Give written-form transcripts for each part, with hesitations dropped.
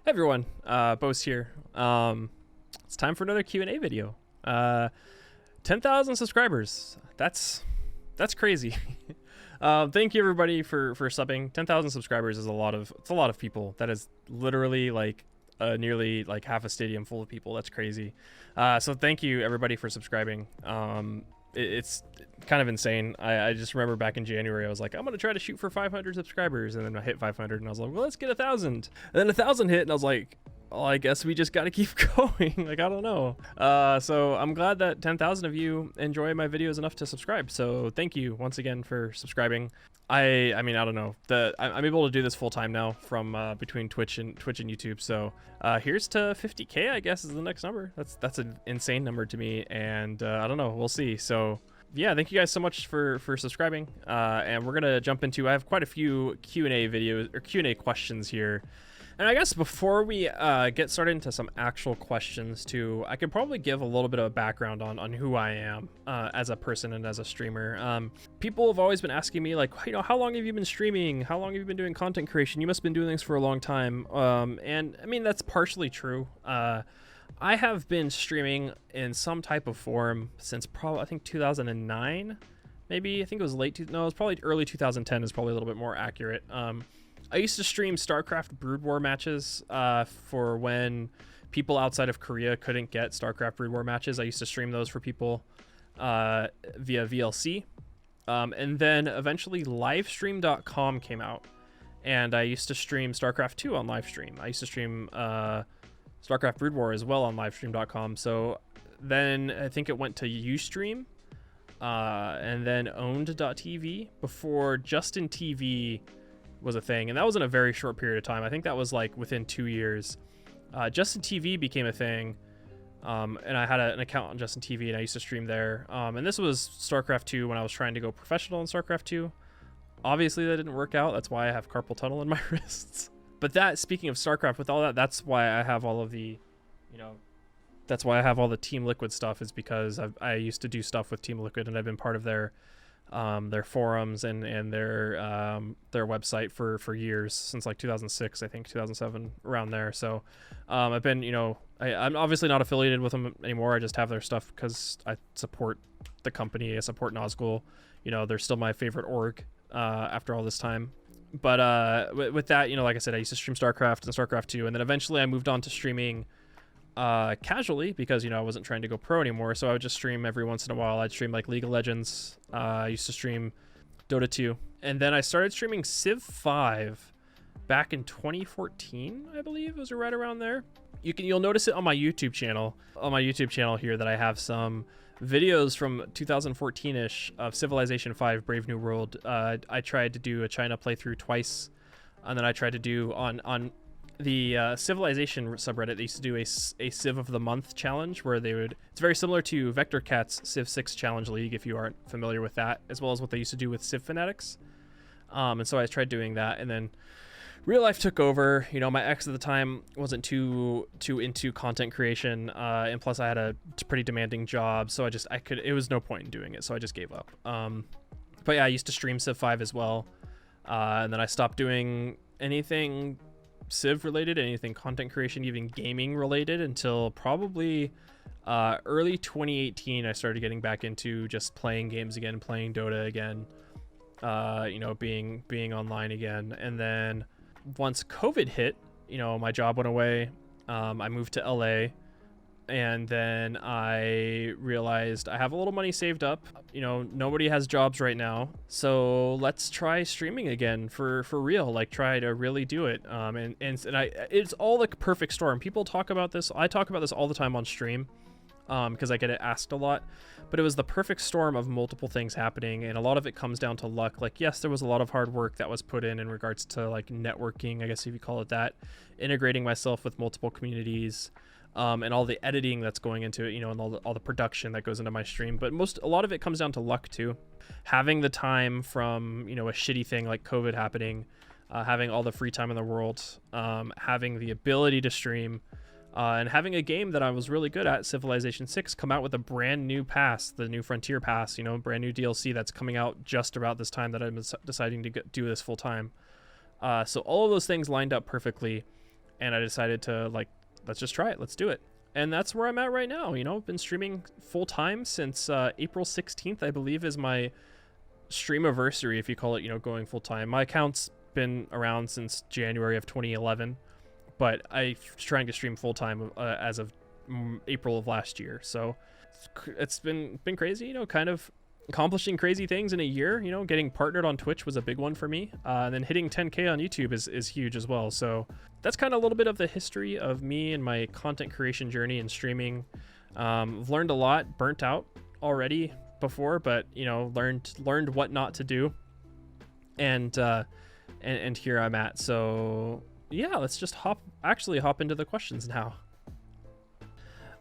Hey everyone, boes here. It's time for another Q&A video. 10,000 subscribers. That's crazy. Thank you everybody for subbing. 10,000 subscribers is a lot of people. That is literally like nearly like half a stadium full of people. That's crazy. So thank you everybody for subscribing. It's kind of insane. I just remember back in January, I was like, I'm gonna try to shoot for 500 subscribers, and then I hit 500, and I was like, well, let's get 1,000. And then 1,000 hit, and I was like, well, I guess we just gotta keep going. Like, I don't know. So I'm glad that 10,000 of you enjoy my videos enough to subscribe. So thank you once again for subscribing. I mean, I don't know. I'm able to do this full time now from between Twitch and YouTube. So here's to 50K, I guess, is the next number. That's an insane number to me, and I don't know. We'll see. So yeah, thank you guys so much for subscribing. And we're gonna jump into. I have quite a few Q&A videos or Q&A questions here. And I guess before we get started into some actual questions too, I could probably give a little bit of a background on who I am as a person and as a streamer. People have always been asking me, like, you know, how long have you been streaming? How long have you been doing content creation? You must have been doing this for a long time. And I mean, that's partially true. I have been streaming in some type of form since probably, I think 2009, maybe. I think it was it was probably early 2010 is probably a little bit more accurate. I used to stream StarCraft Brood War matches for when people outside of Korea couldn't get StarCraft Brood War matches. I used to stream those for people via VLC. And then eventually livestream.com came out, and I used to stream StarCraft 2 on livestream. I used to stream StarCraft Brood War as well on livestream.com. So then I think it went to Ustream and then owned.tv before Justin TV was a thing, and that was in a very short period of time. I think that was like within 2 years. Justin TV became a thing, and I had an account on Justin TV, and I used to stream there. And this was StarCraft 2 when I was trying to go professional in StarCraft 2. Obviously, that didn't work out. That's why I have carpal tunnel in my wrists. But that, speaking of StarCraft, with all that, that's why I have all of the, you know, that's why I have all the Team Liquid stuff, is because I used to do stuff with Team Liquid, and I've been part of their forums and their website for years, since like 2006, I think 2007, around there. So I've been, you know, I'm obviously not affiliated with them anymore. I just have their stuff because I support the company. I support Nazgul. You know, they're still my favorite org after all this time. But with that, you know, like I said, I used to stream StarCraft and StarCraft 2, and then eventually I moved on to streaming casually, because, you know, I wasn't trying to go pro anymore. So I would just stream every once in a while. I'd stream like League of Legends. I used to stream Dota 2, and then I started streaming Civ 5 back in 2014, I believe. It was right around there. You'll notice it on my YouTube channel. On my YouTube channel here, that I have some videos from 2014-ish of Civilization 5 Brave New World. I tried to do a China playthrough twice, and then I tried to do on the Civilization subreddit, they used to do a Civ of the Month challenge, where it's very similar to Vector Cat's Civ 6 Challenge League, if you aren't familiar with that, as well as what they used to do with Civ Fanatics. And so I tried doing that, and then real life took over. You know, my ex at the time wasn't too into content creation, and plus I had a pretty demanding job, so it was no point in doing it, so I just gave up. But yeah, I used to stream Civ 5 as well, and then I stopped doing anything Civ related, anything content creation, even gaming related, until probably early 2018. I started getting back into just playing games again, playing Dota again, you know, being online again. And then once COVID hit, you know, my job went away. I moved to LA, and then I realized I have a little money saved up. You know, nobody has jobs right now, so let's try streaming again for real. Like, try to really do it. And it's all the perfect storm. People talk about this. I talk about this all the time on stream, because I get it asked a lot. But it was the perfect storm of multiple things happening, and a lot of it comes down to luck. Like, yes, there was a lot of hard work that was put in regards to like networking, I guess if you call it that, integrating myself with multiple communities. And all the editing that's going into it, you know, and all the production that goes into my stream. But a lot of it comes down to luck too. Having the time from, you know, a shitty thing like COVID happening, having all the free time in the world, having the ability to stream, and having a game that I was really good at, Civilization 6, come out with a brand new pass, the New Frontier Pass, you know, brand new DLC that's coming out just about this time that I'm deciding to do this full time. So all of those things lined up perfectly. and I decided to like, let's just try it, let's do it. And that's where I'm at right now. You know, I've been streaming full time since April 16th, I believe, is my stream anniversary, if you call it, you know, going full time. My account's been around since January of 2011, but I'm trying to stream full time as of April of last year. So it's been crazy, you know, kind of accomplishing crazy things in a year. You know, getting partnered on Twitch was a big one for me, and then hitting 10K on YouTube is huge as well. So that's kind of a little bit of the history of me and my content creation journey and streaming. I've learned a lot, burnt out already before, but you know, learned what not to do, and here I'm at. So yeah, let's just hop into the questions now.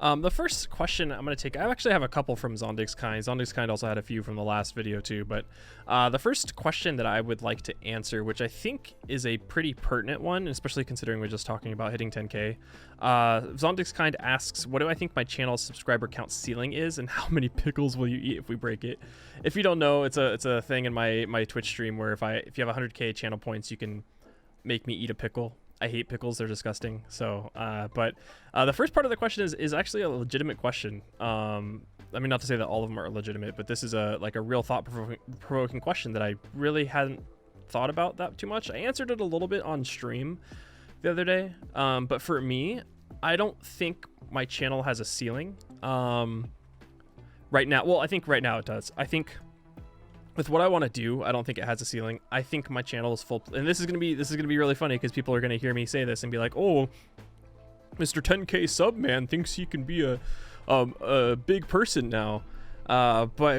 The first question I'm going to take, I actually have a couple from Zondigskind. Zondigskind also had a few from the last video too, but the first question that I would like to answer, which I think is a pretty pertinent one, especially considering we're just talking about hitting 10K. Zondigskind asks, what do I think my channel's subscriber count ceiling is, and how many pickles will you eat if we break it? If you don't know, it's a thing in my Twitch stream where if you have 100K channel points, you can make me eat a pickle. I hate pickles, they're disgusting. So but the first part of the question is actually a legitimate question. I mean, not to say that all of them are legitimate, but this is a real thought-provoking question that I really hadn't thought about that too much. I answered it a little bit on stream the other day, but for me, I don't think my channel has a ceiling right now. Well, I think right now it does. I think with what I want to do, I don't think it has a ceiling. I think my channel is full, and this is gonna be really funny because people are gonna hear me say this and be like, "Oh, Mr. 10K sub man thinks he can be a big person now," but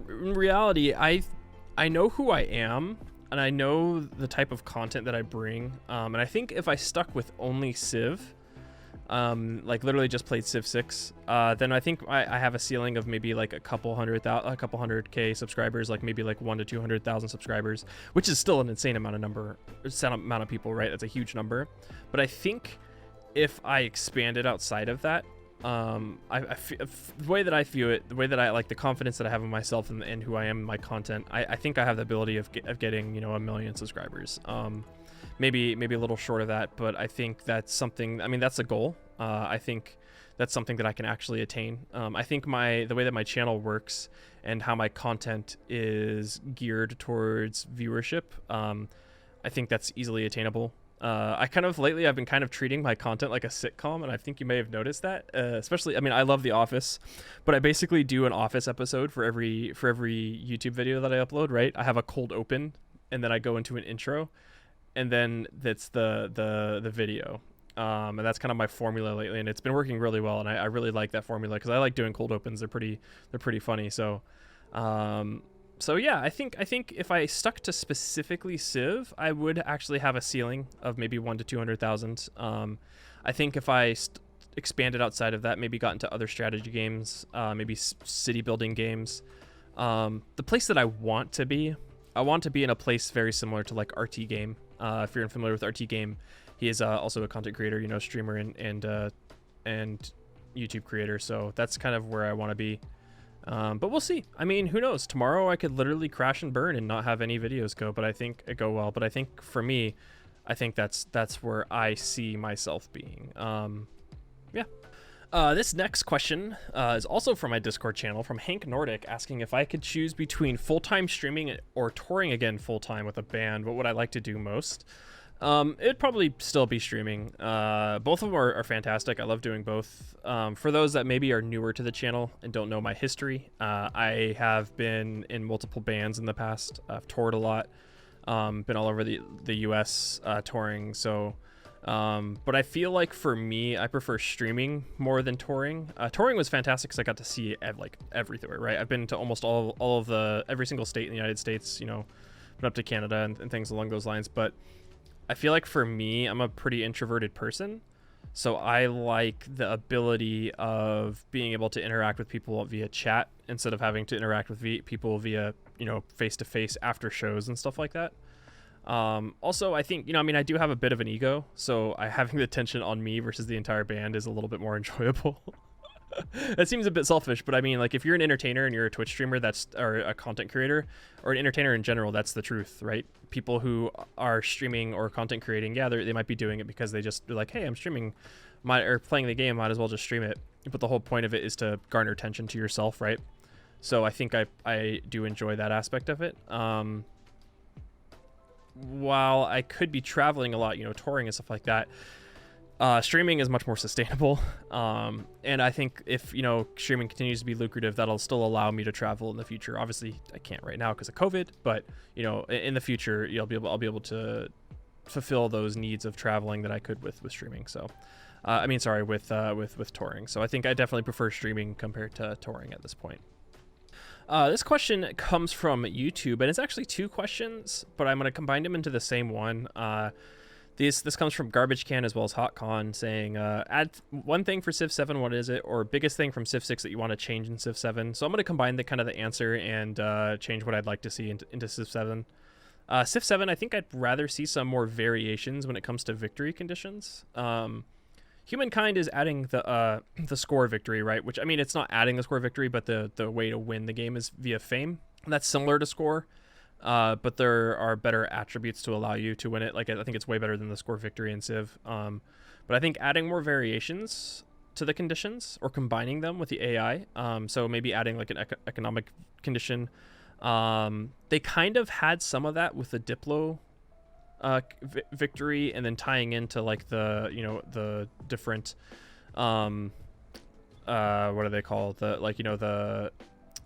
in reality, I know who I am, and I know the type of content that I bring, and I think if I stuck with only Civ, like literally just played Civ 6, then I think I have a ceiling of maybe like a couple hundred K subscribers, like maybe like 1 to 200,000 subscribers, which is still an insane amount of people, right? That's a huge number. But I think if I expanded outside of that, the way that I view it, the way that I like the confidence that I have in myself and who I am in my content, I think I have the ability of getting, you know, 1 million subscribers. Maybe a little short of that, but I think that's something, I mean, that's a goal. I think that's something that I can actually attain. I think the way that my channel works and how my content is geared towards viewership, I think that's easily attainable. Lately I've been kind of treating my content like a sitcom, and I think you may have noticed that, especially, I mean, I love The Office, but I basically do an Office episode for every YouTube video that I upload, right? I have a cold open, and then I go into an intro, and then that's the video, and that's kind of my formula lately, and it's been working really well, and I really like that formula because I like doing cold opens. They're pretty funny. So yeah, I think if I stuck to specifically Civ, I would actually have a ceiling of maybe 1 to 200,000. I think if I expanded outside of that, maybe got into other strategy games, maybe city building games, the place that I want to be in a place very similar to like RT Game. If you're familiar with RT Game, he is also a content creator, you know, streamer and YouTube creator. So that's kind of where I want to be. But we'll see. I mean, who knows? Tomorrow I could literally crash and burn and not have any videos go, but I think it go well. But I think for me, I think that's where I see myself being. Yeah. This next question is also from my Discord channel, from Hank Nordic, asking if I could choose between full-time streaming or touring again full-time with a band, what would I like to do most? It'd probably still be streaming. Both of them are fantastic. I love doing both. For those that maybe are newer to the channel and don't know my history, I have been in multiple bands in the past. I've toured a lot, been all over the US touring, so... but I feel like for me, I prefer streaming more than touring. Touring was fantastic because I got to see like everywhere, right? I've been to almost every single state in the United States, you know, been up to Canada and things along those lines. But I feel like for me, I'm a pretty introverted person. So I like the ability of being able to interact with people via chat instead of having to interact with people via, you know, face-to-face after shows and stuff like that. Also, I think, you know, I mean, I do have a bit of an ego, so having the tension on me versus the entire band is a little bit more enjoyable. That seems a bit selfish, but I mean, like, if you're an entertainer and you're a Twitch streamer, or a content creator, or an entertainer in general, that's the truth, right? People who are streaming or content creating, yeah, they might be doing it because they're like, hey, I'm streaming or playing the game, might as well just stream it. But the whole point of it is to garner attention to yourself, right? So I think I do enjoy that aspect of it. While I could be traveling a lot, touring and stuff like that, streaming is much more sustainable. And I think if, streaming continues to be lucrative, that'll still allow me to travel in the future. Obviously, I can't right now because of COVID, but, in the future, I'll be able to fulfill those needs of traveling that I could with streaming. So, with touring. So I think I definitely prefer streaming compared to touring at this point. This question comes from YouTube, and it's actually 2 questions, but I'm going to combine them into the same one. This comes from Garbage Can as well as Hot Con, saying, add one thing for Civ 7, what is it? Or biggest thing from Civ 6 that you want to change in Civ 7. So I'm going to combine the answer and change what I'd like to see into Civ 7. Civ 7, I think I'd rather see some more variations when it comes to victory conditions. Humankind is adding the score victory, right? Which, I mean, it's not adding the score victory, but the way to win the game is via fame. That's similar to score, but there are better attributes to allow you to win it. Like, I think it's way better than the score victory in Civ. But I think adding more variations to the conditions or combining them with the AI. So maybe adding like an economic condition. They kind of had some of that with the Diplo victory, and then tying into like the different what are they called,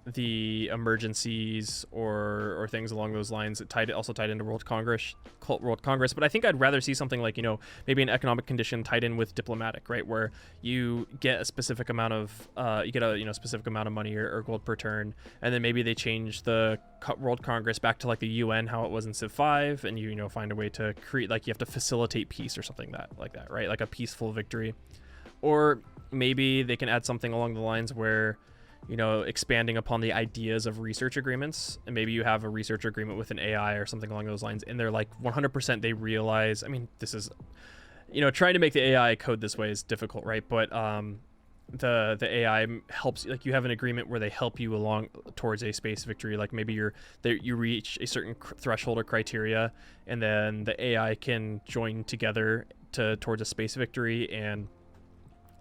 the emergencies or things along those lines. It also tied into World Congress. But I think I'd rather see something like, maybe an economic condition tied in with diplomatic, right, where you get a specific amount of specific amount of money or gold per turn, and then maybe they change the World Congress back to like the UN, how it was in Civ 5, and you find a way to create, like, you have to facilitate peace or something like that, right? Like a peaceful victory. Or maybe they can add something along the lines where, expanding upon the ideas of research agreements, and maybe you have a research agreement with an AI or something along those lines, and they're like 100% they realize, I mean, this is, trying to make the AI code this way is difficult, right? But the AI helps, like, you have an agreement where they help you along towards a space victory. Like maybe you reach a certain threshold or criteria, and then the AI can join together towards a space victory, and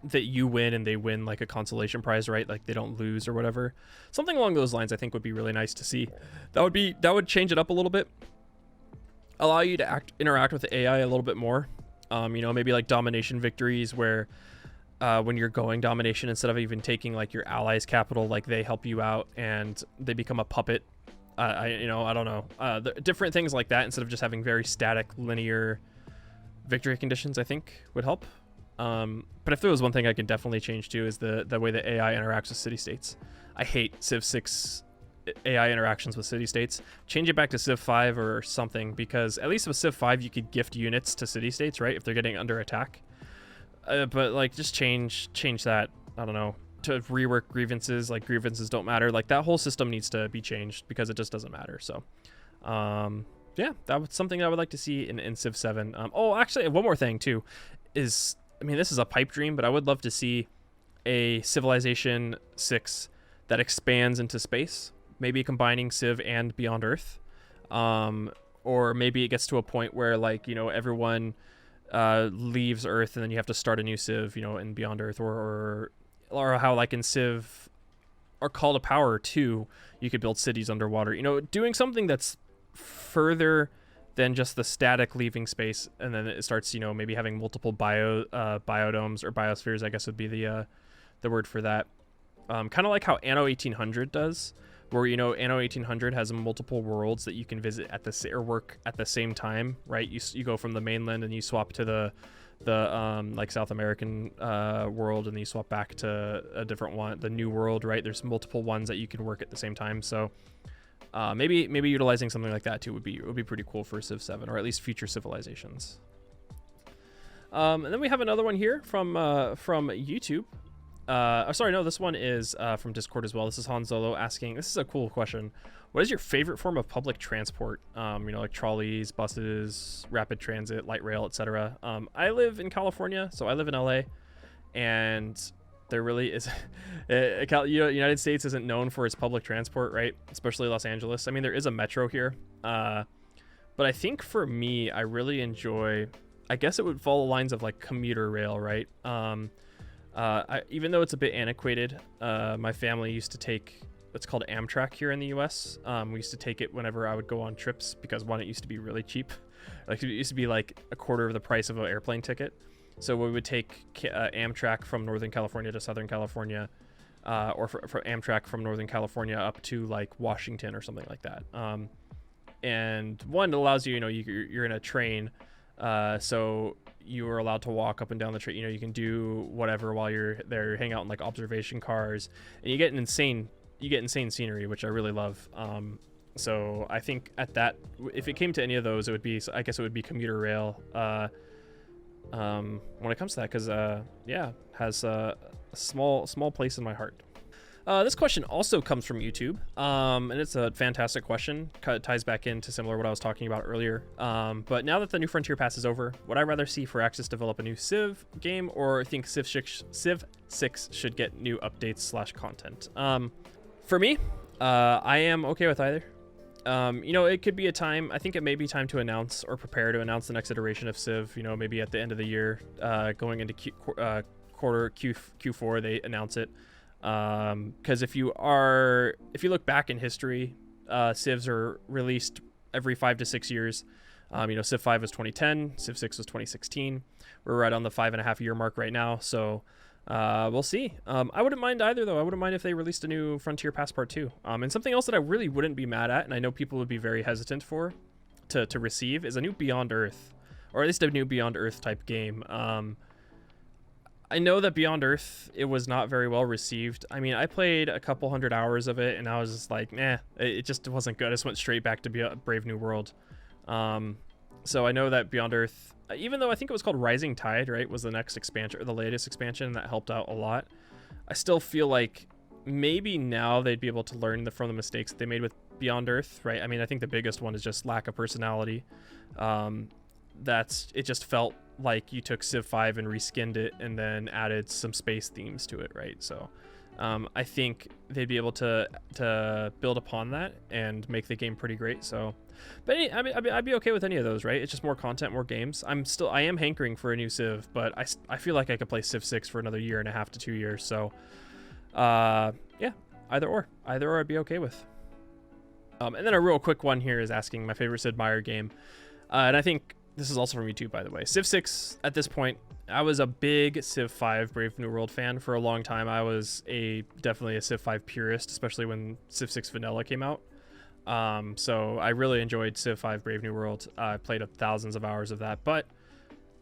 that you win and they win like a consolation prize, right? Like they don't lose or whatever. Something along those lines I think would be really nice to see. That would change it up a little bit. Allow you to interact with the AI a little bit more. Maybe like domination victories where when you're going domination, instead of even taking like your allies' capital, like they help you out and they become a puppet. I don't know. Different things like that, instead of just having very static linear victory conditions, I think would help. But if there was one thing I could definitely change to, is the way that AI interacts with city-states. I hate Civ 6 AI interactions with city-states. Change it back to Civ 5 or something, because at least with Civ 5 you could gift units to city-states, right, if they're getting under attack. But like, just change that, I don't know, to rework grievances. Like, grievances don't matter. Like, that whole system needs to be changed because it just doesn't matter. So yeah, that was something I would like to see in Civ 7. Actually, one more thing too is, I mean, this is a pipe dream, but I would love to see a Civilization 6 that expands into space, maybe combining Civ and Beyond Earth. Or maybe it gets to a point where, like, everyone leaves Earth and then you have to start a new Civ, in Beyond Earth, or how, like, in Civ or Call to Power 2, you could build cities underwater. Doing something that's further than just the static leaving space, and then it starts, maybe having multiple biodomes or biospheres, I guess would be the word for that. Kind of like how Anno 1800 does, where Anno 1800 has multiple worlds that you can visit or work at the same time, right? You go from the mainland and you swap to the like South American world, and then you swap back to a different one, the New World, right? There's multiple ones that you can work at the same time. So maybe utilizing something like that too would be pretty cool for Civ 7, or at least future civilizations. And then we have another one here from YouTube. This one is from Discord as well. This is Han Solo asking, this is a cool question. What is your favorite form of public transport? Like trolleys, buses, rapid transit, light rail, etc. I live in California, so I live in LA, and There really is. United States isn't known for its public transport, right? Especially Los Angeles. I mean, there is a metro here, but I think for me, I really enjoy. I guess it would follow lines of like commuter rail, right? Even though it's a bit antiquated, my family used to take what's called Amtrak here in the U.S. We used to take it whenever I would go on trips because one, it used to be really cheap. Like it used to be like a quarter of the price of an airplane ticket. So we would take Amtrak from Northern California to Southern California, or for Amtrak from Northern California up to like Washington or something like that. And one, it allows you, you're in a train, so you are allowed to walk up and down the train. You can do whatever while you're there, hang out in like observation cars, and you get insane scenery, which I really love. So I think if it came to any of those, it would be, I guess it would be commuter rail. When it comes to that, because has a small place in my heart. This question also comes from YouTube, and it's a fantastic question. It ties back into similar what I was talking about earlier. But now that the New Frontier Pass is over, would I rather see Firaxis develop a new Civ game, or think Civ 6 should get new updates / content? For me, I am okay with either. It could be a time. I think it may be time to announce or prepare to announce the next iteration of Civ. Maybe at the end of the year, going into Q4, they announce it. Because if you look back in history, Civs are released every 5 to 6 years. Civ 5 was 2010, Civ 6 was 2016. We're right on the 5.5 year mark right now. So we'll see. I wouldn't mind either, though. I wouldn't mind if they released a new Frontier Pass Part 2. And something else that I really wouldn't be mad at, and I know people would be very hesitant to receive, is a new Beyond Earth, or at least a new Beyond Earth type game. I know that Beyond Earth, it was not very well received. I mean, I played a couple hundred hours of it, and I was just like, nah, it just wasn't good. I just went straight back to Brave New World. So I know that Beyond Earth, even though I think it was called Rising Tide, right, was the next expansion, or the latest expansion, and that helped out a lot, I still feel like maybe now they'd be able to learn from the mistakes that they made with Beyond Earth, right? I mean, I think the biggest one is just lack of personality. It just felt like you took Civ 5 and reskinned it and then added some space themes to it, right? So I think they'd be able to build upon that and make the game pretty great. So, but I'd be okay with any of those, right? It's just more content, more games. I am hankering for a new Civ, but I feel like I could play Civ 6 for another 1.5 to 2 years. So yeah, either or I'd be okay with. And then a real quick one here is asking my favorite Sid Meier game, and I think this is also from YouTube, by the way. Civ 6, at this point, I was a big Civ 5 Brave New World fan for a long time. I was definitely a Civ 5 purist, especially when Civ 6 Vanilla came out. So I really enjoyed Civ 5 Brave New World. I played thousands of hours of that, but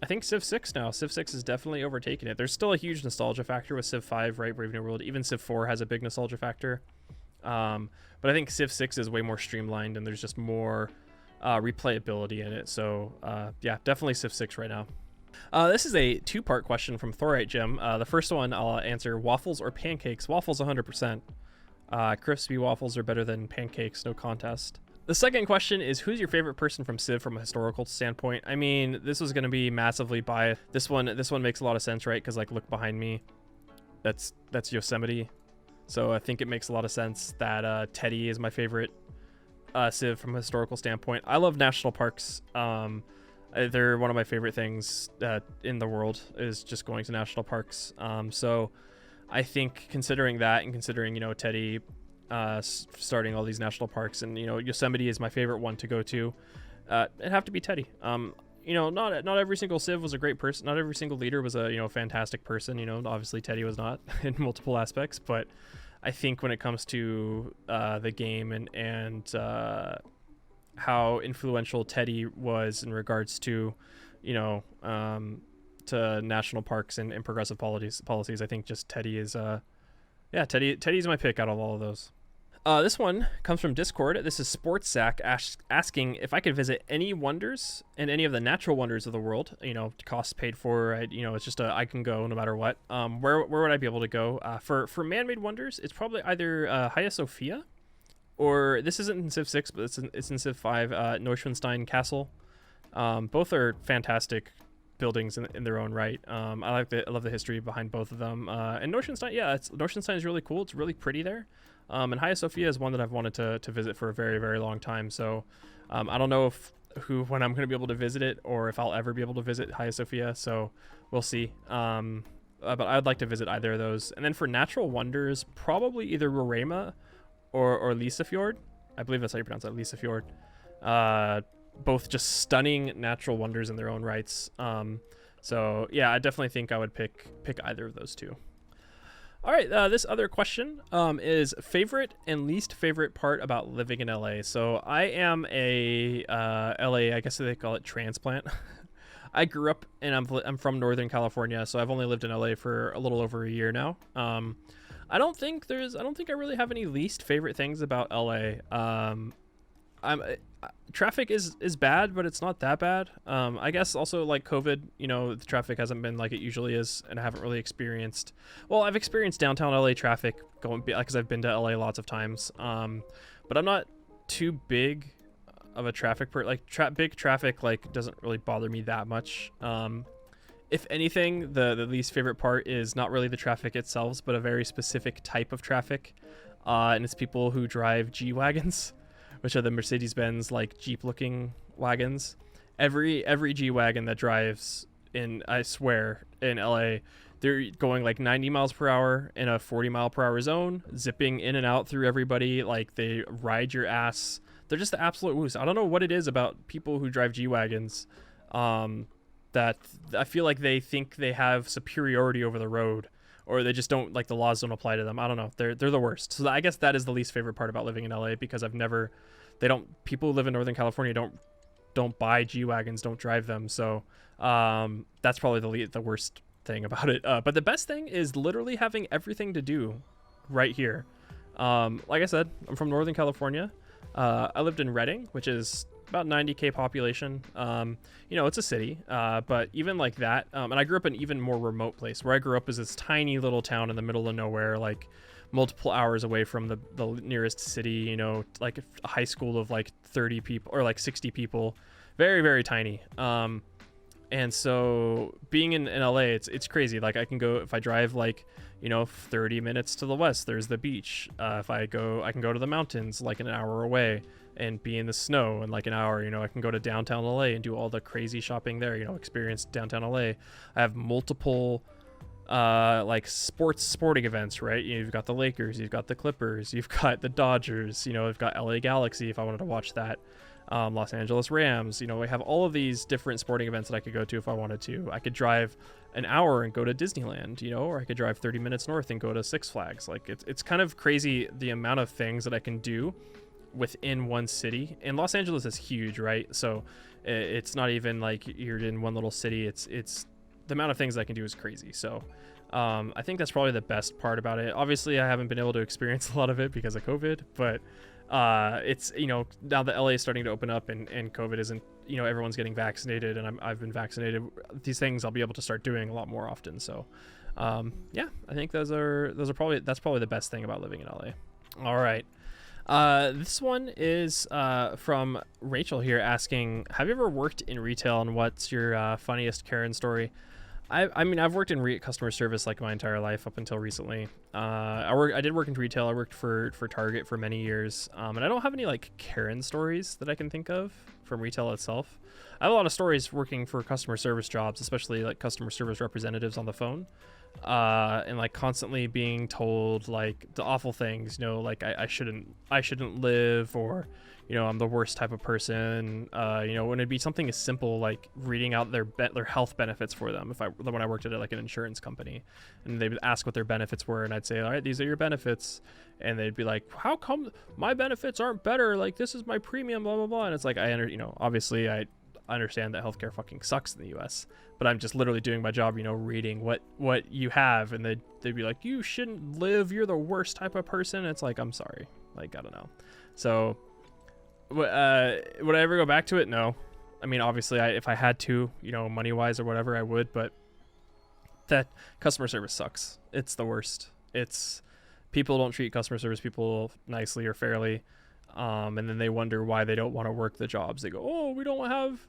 I think Civ 6 now. Civ 6 is definitely overtaken it. There's still a huge nostalgia factor with Civ 5, right? Brave New World. Even Civ 4 has a big nostalgia factor. But I think Civ 6 is way more streamlined, and there's just more replayability in it. So yeah, definitely Civ 6 right now. This is a 2-part question from Thorite Gem. The first one I'll answer: waffles or pancakes? Waffles 100%. Crispy waffles are better than pancakes, no contest. The second question is, who's your favorite person from Civ from a historical standpoint? I mean, this was going to be massively biased. This one makes a lot of sense, right? Because like, look behind me, that's Yosemite. So I think it makes a lot of sense that Teddy is my favorite Civ from a historical standpoint. I love national parks. They're one of my favorite things in the world, is just going to national parks. So I think considering that, and considering, Teddy starting all these national parks, and Yosemite is my favorite one to go to, it'd have to be Teddy. Not every single Civ was a great person. Not every single leader was a fantastic person. Obviously Teddy was not in multiple aspects, but I think when it comes to the game and how influential Teddy was in regards to to national parks and progressive policies, I think just Teddy is Teddy's my pick out of all of those. This one comes from Discord. This is Sports Sack asking if I could visit any wonders and any of the natural wonders of the world. Costs paid for. It's just I can go no matter what. Where would I be able to go? For man-made wonders, it's probably either Hagia Sophia, or this isn't in Civ 6, but it's in Civ 5. Neuschwanstein Castle. Both are fantastic buildings in their own right. I love the history behind both of them. And Notionstein, yeah, Notionstein is really cool. It's really pretty there. And Hagia Sophia is one that I've wanted to visit for a very, very long time. So I don't know when I'm going to be able to visit it, or if I'll ever be able to visit Hagia Sophia. So we'll see. But I'd like to visit either of those. And then for natural wonders, probably either Roraima or Lysefjord. I believe that's how you pronounce it, Lysefjord. Both just stunning natural wonders in their own rights. So yeah, I definitely think I would pick either of those two. All right, this other question is favorite and least favorite part about living in LA. So I am a LA, I guess they call it transplant. I grew up and I'm from Northern California, so I've only lived in LA for a little over a year now. I don't think I really have any least favorite things about LA. Traffic is bad, but it's not that bad. I guess also like COVID, the traffic hasn't been like it usually is, and I haven't really experienced. Well, I've experienced downtown LA traffic because I've been to LA lots of times. But I'm not too big of a traffic big traffic like doesn't really bother me that much. If anything, the least favorite part is not really the traffic itself, but a very specific type of traffic, and it's people who drive G-Wagons, which are the Mercedes-Benz like Jeep-looking wagons. Every G-Wagon that drives I swear, in LA, they're going like 90 miles per hour in a 40 mile per hour zone, zipping in and out through everybody. Like they ride your ass. They're just the absolute worst. I don't know what it is about people who drive G-Wagons that I feel like they think they have superiority over the road, or they just don't, like, the laws don't apply to them. I don't know. They're the worst. So I guess that is the least favorite part about living in LA, because people who live in Northern California don't buy G-Wagons, don't drive them. So that's probably the worst thing about it. But the best thing is literally having everything to do right here. Like I said, I'm from Northern California. I lived in Redding, which is about 90K population. It's a city, but even like that, and I grew up in an even more remote place. Where I grew up is this tiny little town in the middle of nowhere, like multiple hours away from the nearest city, like a high school of like 30 people or like 60 people, very, very tiny. And so being in LA, it's crazy. Like I can go, if I drive like, 30 minutes to the west, there's the beach. I can go to the mountains like an hour away and be in the snow in like an hour. I can go to downtown LA and do all the crazy shopping there, experience downtown LA. I have multiple like sporting events, right? You've got the Lakers, you've got the Clippers, you've got the Dodgers, you've got LA Galaxy if I wanted to watch that. Los Angeles Rams, we have all of these different sporting events that I could go to if I wanted to. I could drive an hour and go to Disneyland, or I could drive 30 minutes north and go to Six Flags. Like it's kind of crazy the amount of things that I can do within one city. And Los Angeles is huge, right? So it's not even like you're in one little city. It's the amount of things I can do is crazy. So I think that's probably the best part about it. Obviously, I haven't been able to experience a lot of it because of COVID, but it's now that LA is starting to open up and COVID isn't, everyone's getting vaccinated, and I've been vaccinated. These things I'll be able to start doing a lot more often. So yeah, I think that's probably the best thing about living in LA. All right. This one is from Rachel here asking, have you ever worked in retail, and what's your funniest Karen story? I mean, I've worked in customer service like my entire life up until recently. I did work in retail. I worked for Target for many years, and I don't have any like Karen stories that I can think of from retail itself. I have a lot of stories working for customer service jobs, especially like customer service representatives on the phone, and like constantly being told like the awful things, like I shouldn't live, or I'm the worst type of person. When it'd be something as simple like reading out their health benefits for them. When I worked at like an insurance company, and they would ask what their benefits were, and I'd say, all right, these are your benefits, and they'd be like, how come my benefits aren't better? Like this is my premium, blah blah blah. And it's like obviously I understand that healthcare fucking sucks in the U.S., but I'm just literally doing my job, reading what you have, and they'd be like, you shouldn't live, you're the worst type of person. It's like, I'm sorry, like I don't know. So would I ever go back to it? No. I mean, obviously, if I had to, money wise or whatever, I would. But that customer service sucks. It's the worst. It's people don't treat customer service people nicely or fairly, and then they wonder why they don't want to work the jobs. They go, oh, we don't have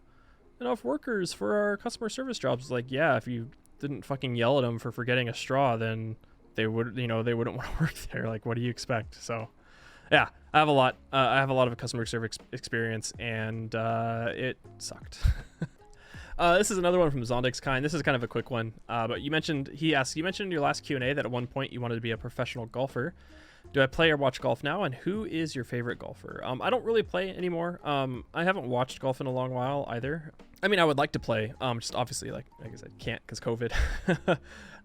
enough workers for our customer service jobs. Like, yeah, if you didn't fucking yell at them for forgetting a straw, then they would, they wouldn't want to work there. Like, what do you expect? So yeah, I have a lot of customer service experience, and it sucked. This is another one from Zondix Kind. This is kind of a quick one, but you mentioned in your last Q&A that at one point you wanted to be a professional golfer. Do I play or watch golf now? And who is your favorite golfer? I don't really play anymore. I haven't watched golf in a long while either. I mean, I would like to play. Just obviously, like I said, can't because COVID.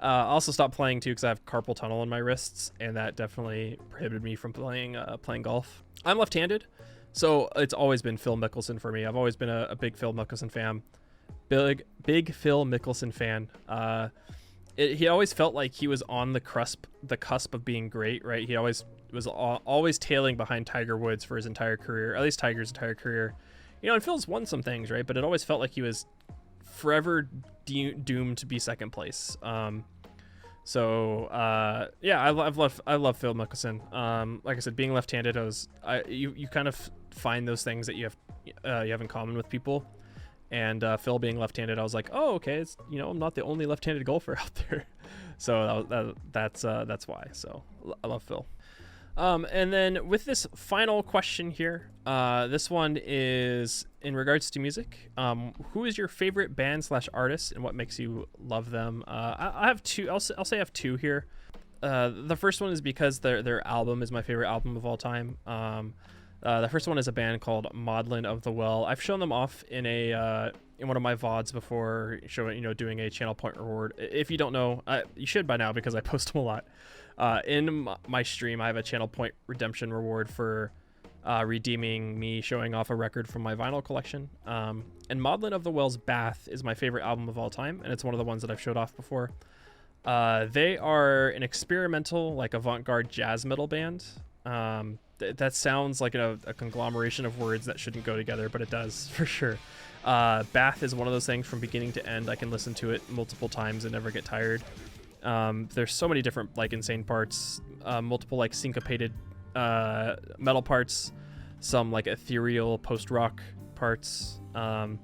I also stopped playing too because I have carpal tunnel in my wrists, and that definitely prohibited me from playing golf. I'm left-handed, so it's always been Phil Mickelson for me. I've always been a big Phil Mickelson fan. Big Phil Mickelson fan. He always felt like he was on the cusp of being great, right? He always was tailing behind Tiger Woods for his entire career, at least Tiger's entire career. And Phil's won some things, right? But it always felt like he was forever doomed to be second place. Yeah, I love Phil Mickelson. Like I said, being left-handed, you kind of find those things that you have in common with people. And Phil being left-handed, I was like, oh, okay, it's, I'm not the only left-handed golfer out there. So that's why. So I love Phil. And then with this final question here, this one is in regards to music. Who is your favorite band / artist, and what makes you love them? I have two. I'll say I have two here. The first one is because their album is my favorite album of all time. The first one is a band called Maudlin of the Well. I've shown them off in one of my VODs before, doing a channel point reward. If you don't know, you should by now because I post them a lot. In my stream, I have a channel point redemption reward for redeeming me showing off a record from my vinyl collection. And Maudlin of the Well's Bath is my favorite album of all time, and it's one of the ones that I've showed off before. They are an experimental, like avant-garde jazz metal band. That sounds like a conglomeration of words that shouldn't go together, but it does for sure. Bath is one of those things from beginning to end. I can listen to it multiple times and never get tired. There's so many different like insane parts, multiple like syncopated metal parts, some like ethereal post-rock parts, starting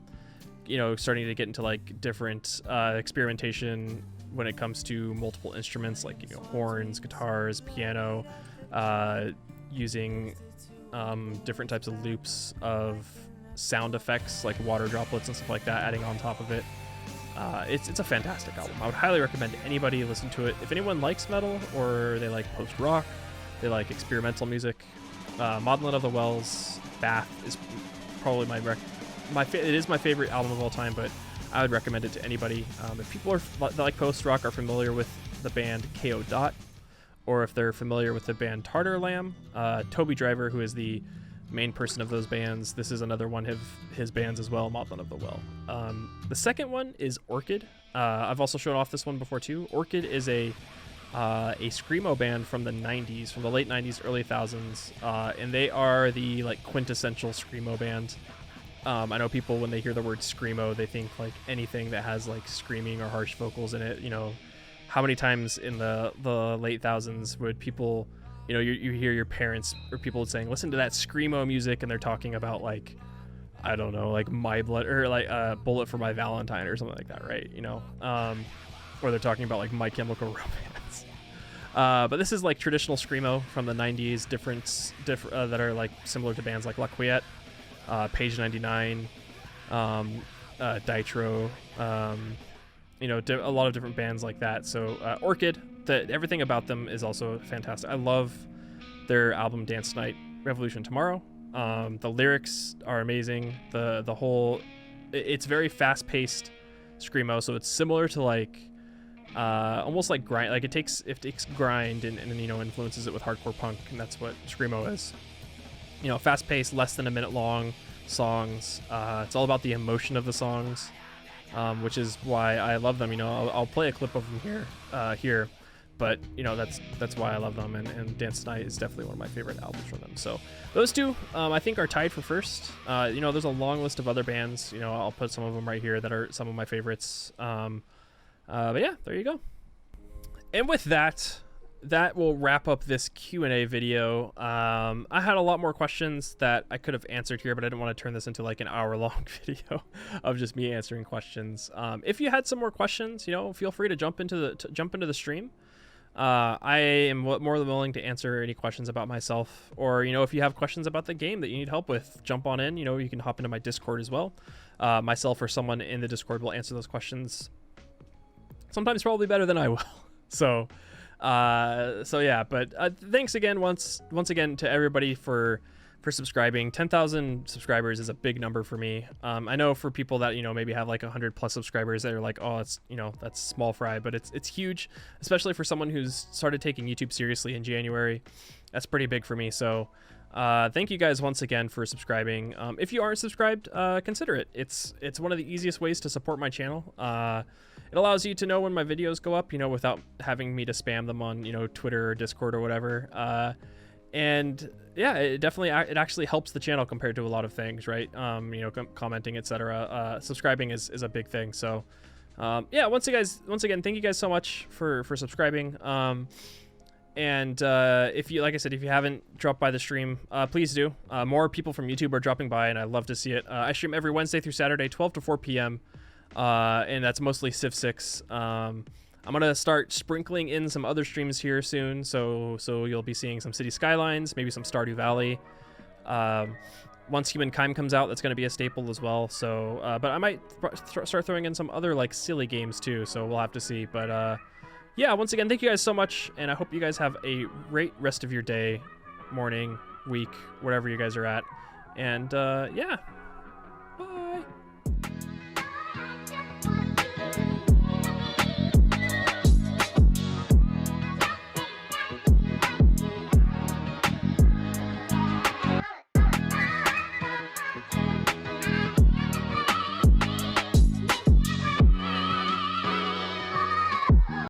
to get into like different experimentation when it comes to multiple instruments like horns, guitars, piano, using different types of loops of sound effects like water droplets and stuff like that, adding on top of it. It's a fantastic album. I would highly recommend anybody listen to it. If anyone likes metal or they like post-rock, they like experimental music, Maudlin of the Well's Bath is probably it is my favorite album of all time, but I would recommend it to anybody. If people that like post-rock are familiar with the band KO Dot, or if they're familiar with the band Tartar Lamb, Toby Driver, who is the main person of those bands, this is another one of his bands as well, Maudlin of the Well. The second one is Orchid. I've also shown off this one before too. Orchid is a screamo band from the 90s, from the late 90s, early 2000s, and they are the like quintessential screamo band. I know people, when they hear the word screamo, they think like anything that has like screaming or harsh vocals in it. How many times in the late thousands would people, you hear your parents or people saying, listen to that screamo music, and they're talking about like, I don't know, like My Blood or like Bullet for My Valentine or something like that, right? Or they're talking about like My Chemical Romance. But this is like traditional screamo from the 90s, different that are like similar to bands like La Quiette, Page 99, Ditro, a lot of different bands like that. So Orchid, everything about them is also fantastic. I love their album Dance Night, Revolution Tomorrow. The lyrics are amazing. The whole, it's very fast-paced screamo, so it's similar to like almost like grind. Like it takes grind and influences it with hardcore punk, and that's what screamo is. Fast-paced, less than a minute long songs. It's all about the emotion of the songs. Which is why I love them. I'll play a clip of them here, but that's why I love them. And Dance Night is definitely one of my favorite albums from them. So those two, I think, are tied for first. There's a long list of other bands. I'll put some of them right here that are some of my favorites. But yeah, there you go. And with that, that will wrap up this Q&A video. I had a lot more questions that I could have answered here, but I didn't want to turn this into like an hour-long video of just me answering questions. If you had some more questions, you know, feel free to jump into the stream. I am more than willing to answer any questions about myself, or, you know, if you have questions about the game that you need help with, jump on in. You know, you can hop into my Discord as well. Myself or someone in the Discord will answer those questions. Sometimes probably better than I will. So yeah, but thanks again once again to everybody for subscribing. 10,000 subscribers is a big number for me. I know for people that, you know, maybe have like 100+ subscribers, they're like, oh, it's, you know, that's small fry, but it's huge, especially for someone who's started taking YouTube seriously in January. That's pretty big for me. So thank you guys once again for subscribing. If you aren't subscribed, consider it. It's one of the easiest ways to support my channel. It allows you to know when my videos go up, you know, without having me to spam them on, you know, Twitter or Discord or whatever. And yeah, it actually helps the channel compared to a lot of things, right? You know, commenting, etc. Subscribing is a big thing. So yeah, once again, thank you guys so much for subscribing. And if you, like I said, if you haven't dropped by the stream, please do. More people from YouTube are dropping by, and I love to see it. I stream every Wednesday through Saturday, 12 to 4 p.m. And that's mostly Civ 6. I'm gonna start sprinkling in some other streams here soon, so you'll be seeing some City Skylines, maybe some Stardew Valley. Once Humankind comes out, that's gonna be a staple as well. So, but I might start throwing in some other like silly games too. So we'll have to see. But yeah, once again, thank you guys so much, and I hope you guys have a great rest of your day, morning, week, wherever you guys are at. And yeah.